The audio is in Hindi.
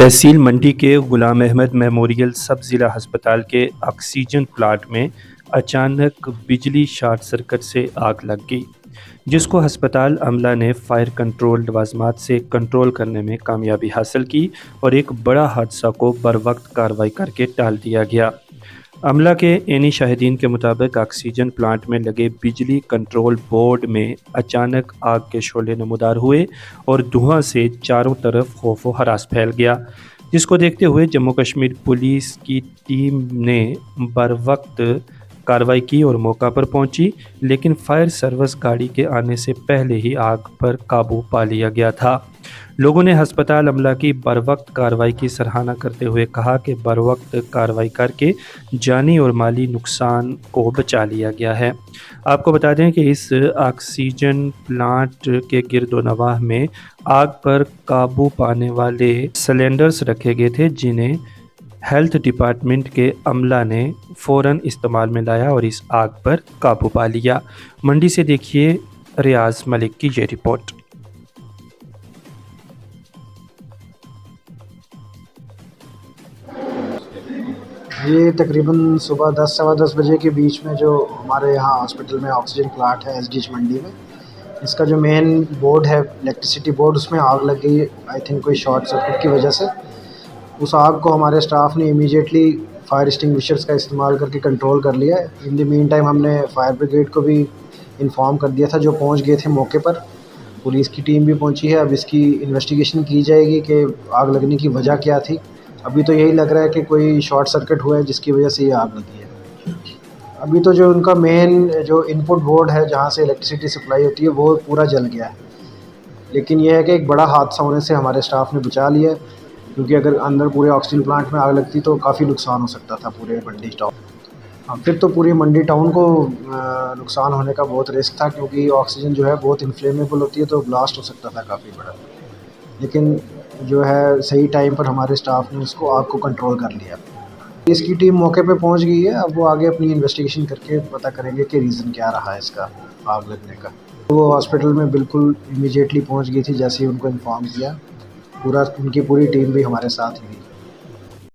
तहसील मंडी के गुलाम अहमद मेमोरियल सब ज़िला अस्पताल के ऑक्सीजन प्लांट में अचानक बिजली शॉर्ट सर्किट से आग लग गई, जिसको अस्पताल अमला ने फायर कंट्रोल लवाजमात से कंट्रोल करने में कामयाबी हासिल की और एक बड़ा हादसा को बरवक्त कार्रवाई करके टाल दिया गया। अमला के एनी शाहिदीन के मुताबिक ऑक्सीजन प्लांट में लगे बिजली कंट्रोल बोर्ड में अचानक आग के शोले नमूदार हुए और धुआं से चारों तरफ खौफ व हरास फैल गया, जिसको देखते हुए जम्मू कश्मीर पुलिस की टीम ने बरवक्त कार्रवाई की और मौका पर पहुंची, लेकिन फायर सर्विस गाड़ी के आने से पहले ही आग पर काबू पा लिया गया था। लोगों ने अस्पताल अमला की बरवक्त कार्रवाई की सराहना करते हुए कहा कि बरवक्त कार्रवाई करके जानी और माली नुकसान को बचा लिया गया है। आपको बता दें कि इस ऑक्सीजन प्लांट के गिरदोनवाह में आग पर काबू पाने वाले सिलेंडर्स रखे गए थे, जिन्हें हेल्थ डिपार्टमेंट के अमला ने फ़ौरन इस्तेमाल में लाया और इस आग पर काबू पा लिया। मंडी से देखिए रियाज मलिक की ये रिपोर्ट। ये तकरीबन सुबह 10 सवा 10 बजे के बीच में जो हमारे यहाँ हॉस्पिटल में ऑक्सीजन प्लांट है एसडीएच मंडी में, इसका जो मेन बोर्ड है इलेक्ट्रिसिटी बोर्ड, उसमें आग लग गई। आई थिंक कोई शॉर्ट सर्किट की वजह से उस आग को हमारे स्टाफ ने इमीडिएटली फायर एक्सटिंग्विशर्स का इस्तेमाल करके कंट्रोल कर लिया है। इन द मीन टाइम हमने फायर ब्रिगेड को भी इन्फॉर्म कर दिया था, जो पहुंच गए थे मौके पर। पुलिस की टीम भी पहुंची है। अब इसकी इन्वेस्टिगेशन की जाएगी कि आग लगने की वजह क्या थी। अभी तो यही लग रहा है कि कोई शॉर्ट सर्किट हुआ है जिसकी वजह से ये आग लगी है। अभी तो जो उनका मेन जो इनपुट बोर्ड है जहाँ से इलेक्ट्रिसिटी सप्लाई होती है वो पूरा जल गया है, लेकिन यह है कि एक बड़ा हादसा होने से हमारे स्टाफ ने बचा लिया है, क्योंकि अगर अंदर पूरे ऑक्सीजन प्लांट में आग लगती तो काफ़ी नुकसान हो सकता था पूरे मंडी टाउन। फिर तो पूरी मंडी टाउन को नुकसान होने का बहुत रिस्क था, क्योंकि ऑक्सीजन जो है बहुत इन्फ्लेमेबल होती है, तो ब्लास्ट हो सकता था काफ़ी बड़ा। लेकिन जो है सही टाइम पर हमारे स्टाफ ने उसको आग को कंट्रोल कर लिया। इसकी टीम मौके पे पहुंच गई है। अब वो आगे अपनी इन्वेस्टिगेशन करके पता करेंगे कि रीज़न क्या रहा है इसका आग लगने का। वो हॉस्पिटल में बिल्कुल इमीडिएटली पहुंच गई थी जैसे ही उनको इन्फॉर्म किया। उनकी पूरी टीम भी हमारे साथ ही थी।